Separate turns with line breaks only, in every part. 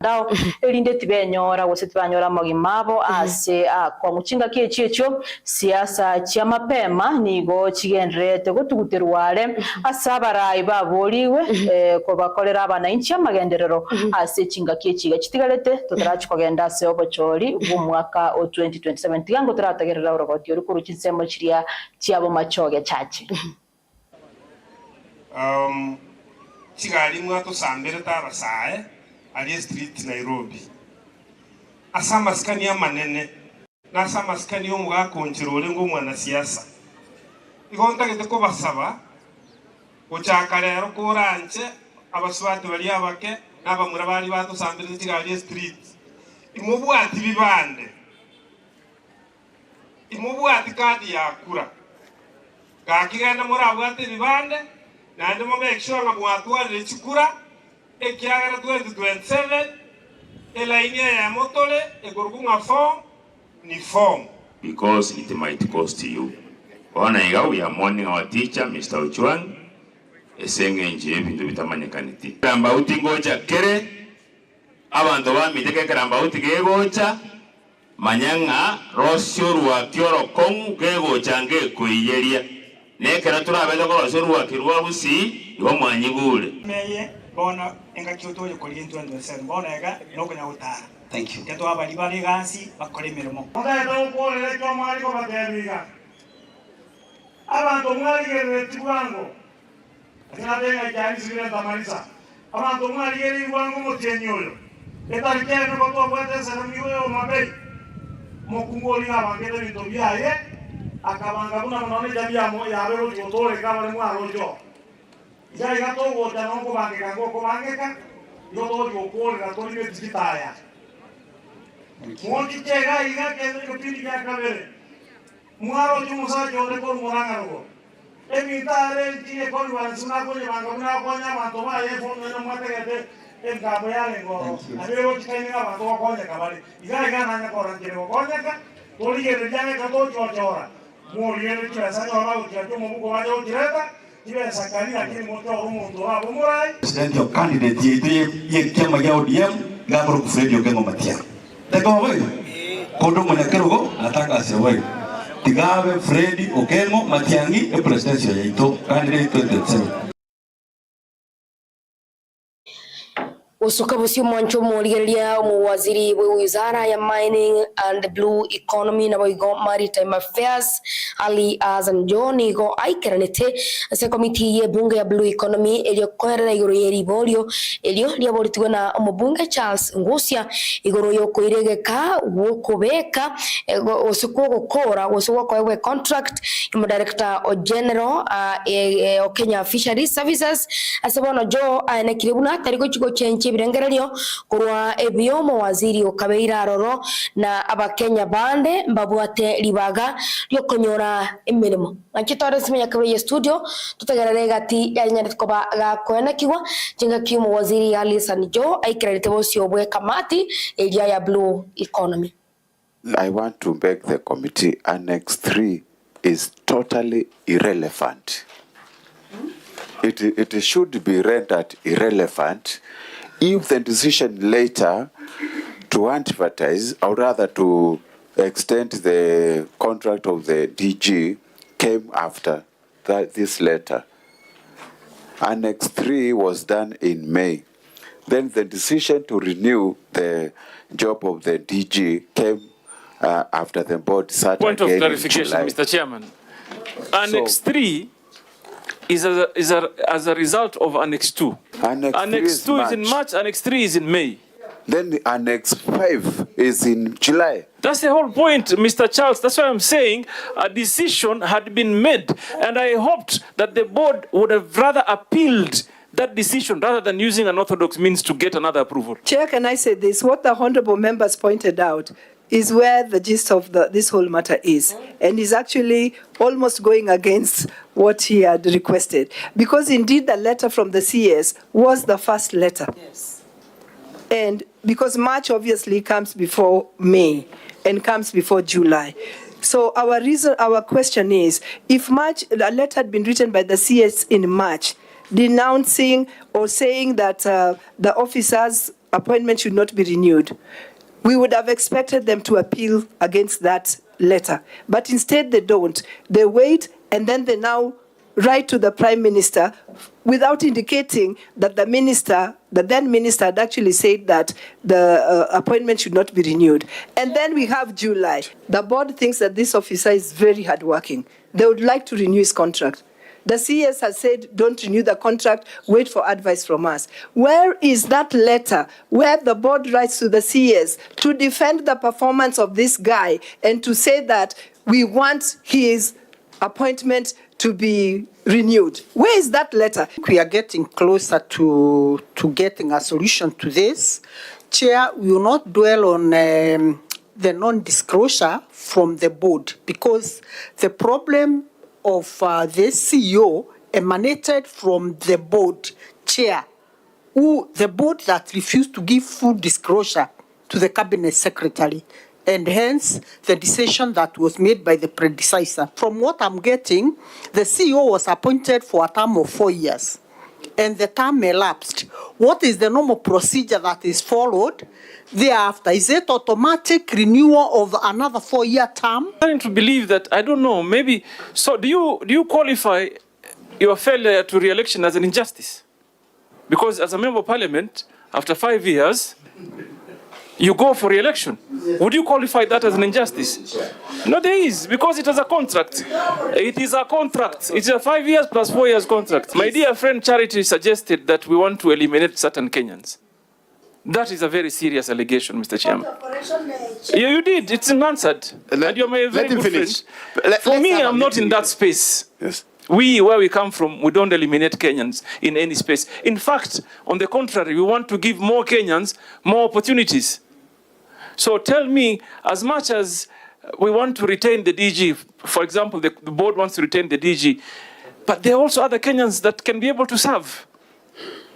dao elinde tibenyora wose tibanyora mogimabo ase kwa muchinga kiechio siasa cha mapema nigo chigendrete gotuguterware asabarayi baboliwe ko bakolera abananchi amagenderero ase chinga kiechiga chitigalete tutarachi kugenda ase obochori bw'umwaka o 2027 tigango turatagerera urogoti uri kuruchinsemo chiria chiabo machoge chache
chigali mwato sambere tabasae ali street Nairobi asa maskani ya manene na asa maskani yo mugakonjero olengo mwana siasa igonta gete ko basaba ochaka rero kuranje abaswati bali abake n'abamura bali bato sambere chigali street imubwati bibande imubwati kadi yakura kakigenda murabwate bibande nande mo make sure nga mwatwalire chikura ekiagara 2027 elainia ya motole egorugunga form ni form
because it might cost you. Ona iga we are mourning our teacher Mr. Ochwang esenge nje bintu bitamanyikaniti karamba utingocha kere abantu bamiteke karamba utigegocha manyanga rosyo rwa kyoro kongu gegocha ngekuiyeria nekera turabeza ko rosyo rwa kirwa busi iho mwanyigule
meye bona enga kyoto yo koli 2027 bona ega nokunya utara. Thank you. Keto abali bali gansi bakole mirimo
oda ndo ko le to mari ko batebiga abantu mwali gere twango atinadenga jani sibira tamarisa abantu mwali gere ngwango motenyolo etarikene ko to bwate sana miwe o mabei mokungoli abangere bito byaye akabanga kuna munone jamia moya abero yotore kabale mwaro ya igato wota nongo bangeka ngoko bangeka yoto yokora tori metitaya mwonti tega iga kende kopini ya kabere mwaro jumusa jore ko murangaro emitare tine ko wansuna ko nyanga kuna ko nyama to ba ye fono no mategete engabo yale ngo abero tikaina ba to ko nyaka bali iga nanya ko rangire ko nyaka tori gere jane ka to chora muri gere chasa no ba utia to mu ko ba yo tireta
President your candidate ye chama ya ODM ngabro kufredi yokengo matia. Teko wewe. Kondo mwenekero nataka asewe. Tigabe Fredi Okengo Matiangi e presidential ya ito candidate 2027.
Usuka busio mwancho mwaligeria waziri wa wizara ya mining and blue economy na wigo maritime affairs Ali Azan John go aikeranete se komiti ye bunge ya blue economy elio korera igoro yeri bolio elio liaboritiwe na omubunge Charles Ngusia igoro yo koiregeka wokobeka usuko gukora usuko kwa contract mu director general o Kenya Fisheries Services asabona jo ane kiribuna tariko chigo chenche birengerelio kurwa ebiomo waziri okabeira roro na abakenya bande mbabwate libaga lyo konyora emirimo nakitore simenya kabe studio tutagarare gati yanyane koba ga kwena kiwa jinga kimu waziri Alison Jo aikirete bosio bwe kamati elia ya blue economy.
I want to beg the committee Annex 3 is totally irrelevant. It should be rendered irrelevant if the decision later to advertise, or rather to extend the contract of the DG, came after this letter. Annex 3 was done in May. Then the decision to renew the job of the DG came after the board sat
Point of
again
clarification, Mr. Chairman. Annex 3 is as a result of Annex 2. Annex 2 is in March, Annex 3 is in May.
Then the Annex 5 is in July.
That's the whole point, Mr. Charles. That's why I'm saying a decision had been made, and I hoped that the board would have rather appealed that decision rather than using an orthodox means to get another approval.
Chair, can I say this? What the honorable members pointed out is where the gist of this whole matter is, and is actually almost going against what he had requested. Because indeed the letter from the CS was the first letter. Yes. And because March obviously comes before May and comes before July. So our question is, if a letter had been written by the CS in March, denouncing or saying that the officers appointment should not be renewed, we would have expected them to appeal against that letter. But instead they don't. They wait, and then they now write to the Prime Minister without indicating that the then minister had actually said that the appointment should not be renewed. And then we have July. The board thinks that this officer is very hardworking. They would like to renew his contract. The CS has said, don't renew the contract, wait for advice from us. Where is that letter where the board writes to the CS to defend the performance of this guy and to say that we want his appointment to be renewed? Where is that letter?
We are getting closer to getting a solution to this. Chair, we will not dwell on the non-disclosure from the board, because the problem of the CEO emanated from the board chair, the board that refused to give full disclosure to the cabinet secretary, and hence the decision that was made by the predecessor. From what I'm getting, the CEO was appointed for a term of 4 years, and the term elapsed. What is the normal procedure that is followed thereafter? Is it automatic renewal of another 4-year term?
I'm starting to believe that, I don't know, maybe. So do you qualify your failure to re-election as an injustice? Because as a member of parliament, after 5 years, you go for re-election. Would you qualify that as an injustice? No, there is, because it is a contract. It is a contract. It's a 5 years plus 4 years contract. My dear friend Charity suggested that we want to eliminate certain Kenyans. That is a very serious allegation, Mr. Chairman. Yeah, you did. It's unanswered. And you're my very good friend. For me, I'm not in that space.
Yes.
Where we come from, we don't eliminate Kenyans in any space. In fact, on the contrary, we want to give more Kenyans more opportunities. So tell me, as much as we want to retain the DG, for example, the board wants to retain the DG, but there are also other Kenyans that can be able to serve.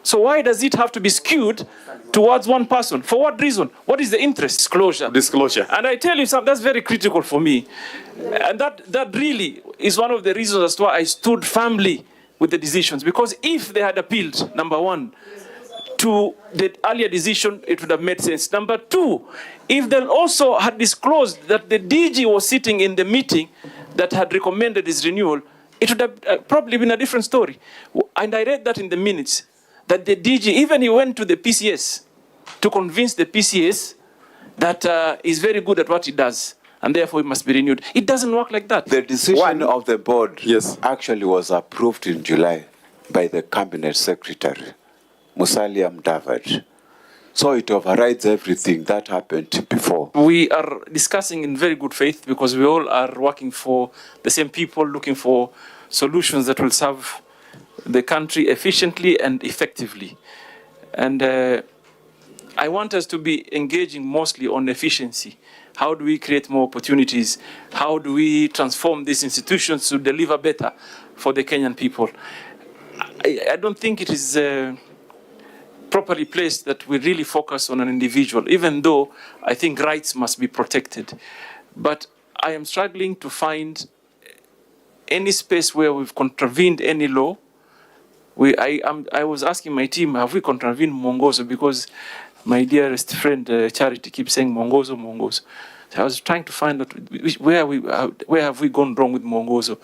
So why does it have to be skewed towards one person? For what reason? What is the interest? Disclosure. And I tell you something, that's very critical for me. And that really is one of the reasons as to why I stood firmly with the decisions. Because if they had appealed, number one, to the earlier decision, it would have made sense. Number two, if they also had disclosed that the DG was sitting in the meeting that had recommended his renewal, it would have probably been a different story. And I read that in the minutes, that the DG, even he went to the PCS to convince the PCS that he's very good at what he does, and therefore it must be renewed. It doesn't work like that.
The decision of the board actually was approved in July by the cabinet secretary, Musalia Mudavadi. So it overrides everything that happened before.
We are discussing in very good faith because we all are working for the same people, looking for solutions that will serve the country efficiently and effectively. And I want us to be engaging mostly on efficiency. How do we create more opportunities? How do we transform these institutions to deliver better for the Kenyan people? I don't think it is properly placed that we really focus on an individual, even though I think rights must be protected. But I am struggling to find any space where we've contravened any law. I was asking my team, have we contravened Mwongozo? Because my dearest friend Charity keeps saying Mwongozo, Mwongozo. So I was trying to find out where have we gone wrong with Mwongozo.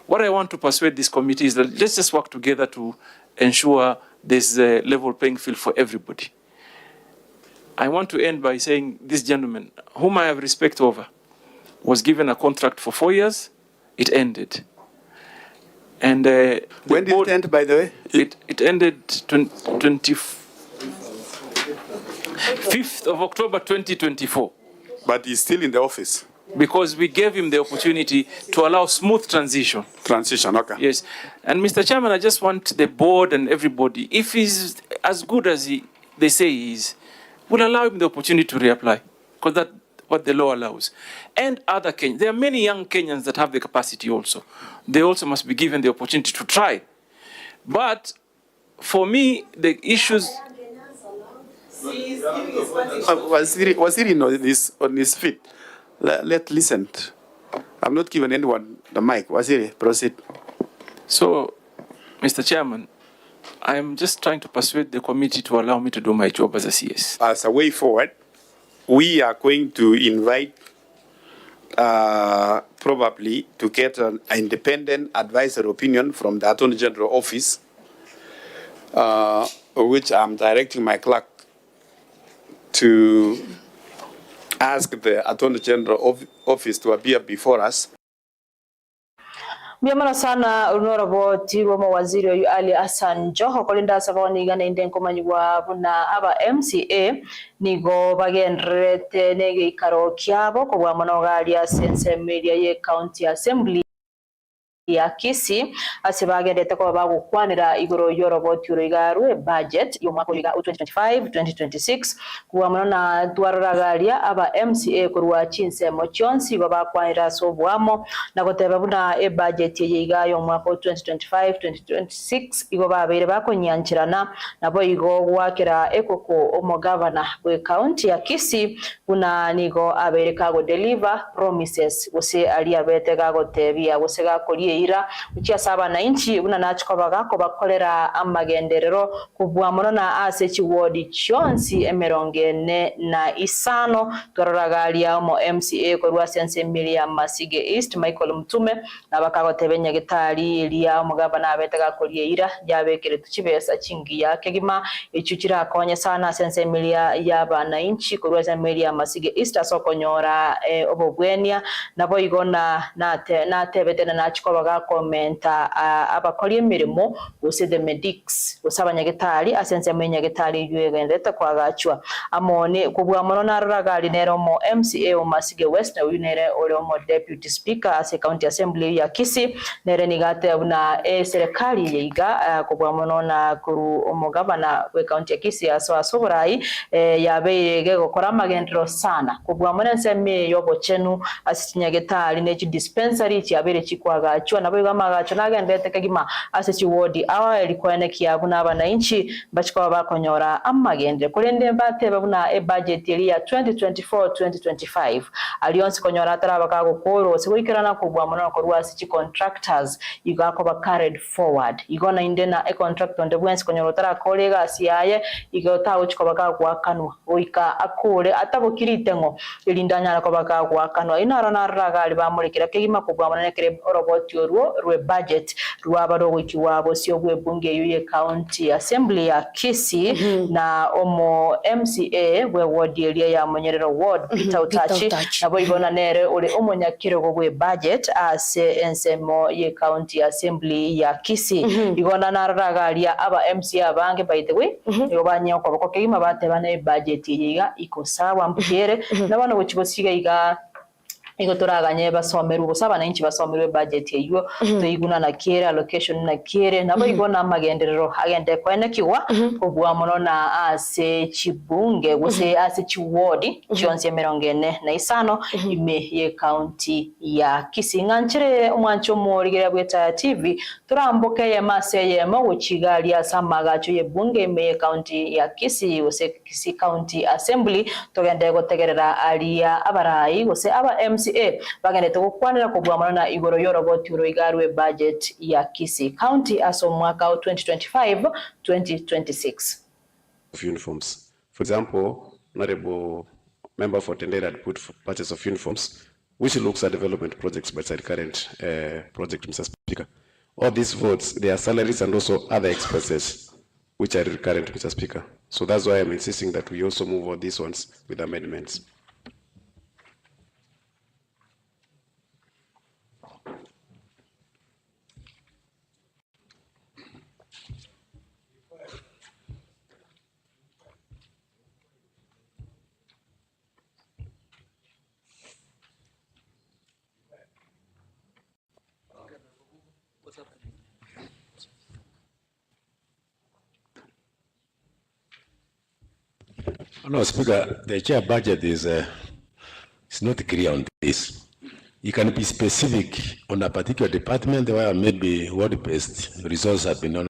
What I want to persuade this committee is that let's just work together to ensure there's a level playing field for everybody. I want to end by saying this gentleman, whom I have respect over, was given a contract for 4 years. It ended. And
when did it end, by the way?
It ended 25th of October 2024.
But he's still in the office.
Because we gave him the opportunity to allow smooth transition.
Transition, okay.
Yes. And Mr. Chairman, I just want the board and everybody, if he's as good as they say he is, we'll allow him the opportunity to reapply. Because that's what the law allows. And other Kenyans. There are many young Kenyans that have the capacity also. They also must be given the opportunity to try. But for me, the issues...
Was he on his feet? Let's listen. I've not given anyone the mic. Waziri, proceed.
So, Mr. Chairman, I'm just trying to persuade the committee to allow me to do my job as a CS.
As a way forward, we are going to invite probably to get an independent advisory opinion from the Attorney General Office, which I'm directing my clerk to ask the Attorney General Office to appear before us.
Miamana sana unorabo tiwo mawaziri yu Ali Hassan Joho kolinda savoni gana inden komanywa buna aba MCA nigo bagenrete nege ikaro kyabo ko bwa monogali asense media ye county assembly ya Kisii asibagendete ko bagukwanira igoro yoroboti urugarwe budget yo mwaka wa 2025-2026 kuwa mona dwararagalia aba MCA kurwa chinsemo chonsi babakwanira sobwamo nagoteba buna budget yiga yo mwaka wa 2025-2026 igo babere bakonyanchirana nabo igo gwakira ekoko omugavana we county ya Kisii kuna nigo abereka go deliver promises wose ali abete gagotebia wose gakolie ira ukia saba na inchi una nachiko bagako bakolera amagenderero kubwa monona ase chiwodi chonsi emerongene na isano tororagalia mo MCA ko rwasense Emilia Masige East Michael Mtume na bakagotebenya gitari elia mugabana abetega kolie ira yabekere tuchibesa chingi yake gima ichuchira akonye sana sense Emilia yaba na inchi ko rwasense Emilia Masige East asokonyora obogwenia nabo igona natebetena nachiko komenta abakoli emirimo use the medics usabanyagitali asense amenyagitali yuegendete kwagachwa amone kubwa mono naruragali nero mo MCA o Masige West na unere ole mo deputy speaker ase county assembly ya Kisii nere nigate una serikali yiga kubwa mono na kuru omugabana we county ya Kisii asoburai yabeyege gukora magendero sana kubwa mono nseme yobo chenu asinyagitali ne dispensary cyabere chikwagachwa nabo gamagacho nagendete kagima ase chiwodi awa elikwene kiabuna abananchi bachikwa bakonyora amagende kulende mbate babuna budget ya 2024-2025 alliance konyora ataraba kagukoro sikuikirana kubwa muno ko rwasi chi contractors igako ba carried forward igona indena contract on the bwensi konyora tara kolega asiaye igota uchiko bakagwakanwa oika akole atabukiritengo ilindanya ko bakagwakanwa inara narragali bamulikira kagima kubwa muno nekere roboti rwe budget rwabaro wikiwabo sio gwe bunge yuye county assembly ya Kisii na omo MCA we ward area ya Monyerero ward Peter Utachi nabo ibona nere ule omonyakire gwe budget ase ensemo ye county assembly ya Kisii igona naragalia aba MCA bange by the way yobanya ko bako kima batebane budget yiga ikosawa mpere nabano wikibosiga iga iko turaganye basomera ubusaba na inchi basomerwe budget yeyo tuyiguna na kire allocation na kire nabo igona amagenderero agende kwene kiwa kubwa muno na ase chibunge guse ase chiwodi chonse merongene na isano ime ye county ya Kisii nganchire umwancho morigera bweta TV turamboke ye mase ye mo chigali asamagacho ye bunge ime county ya Kisii use Kisii county assembly togende gotegerera alia abarai use aba MCA bagende tukwanira kubwa na igoro yoroboti uruigarwe budget ya Kisii county aso mwaka 2025-2026
of uniforms. For example, honorable member for Tendera had put purchase of uniforms, which looks at development projects by the current project, Mr. Speaker. All these votes, they are salaries and also other expenses, which are recurrent, Mr. Speaker. So that's why I'm insisting that we also move all these ones with amendments.
No, Speaker, the chair budget is not clear on this. You can be specific on a particular department where maybe word-based resources have been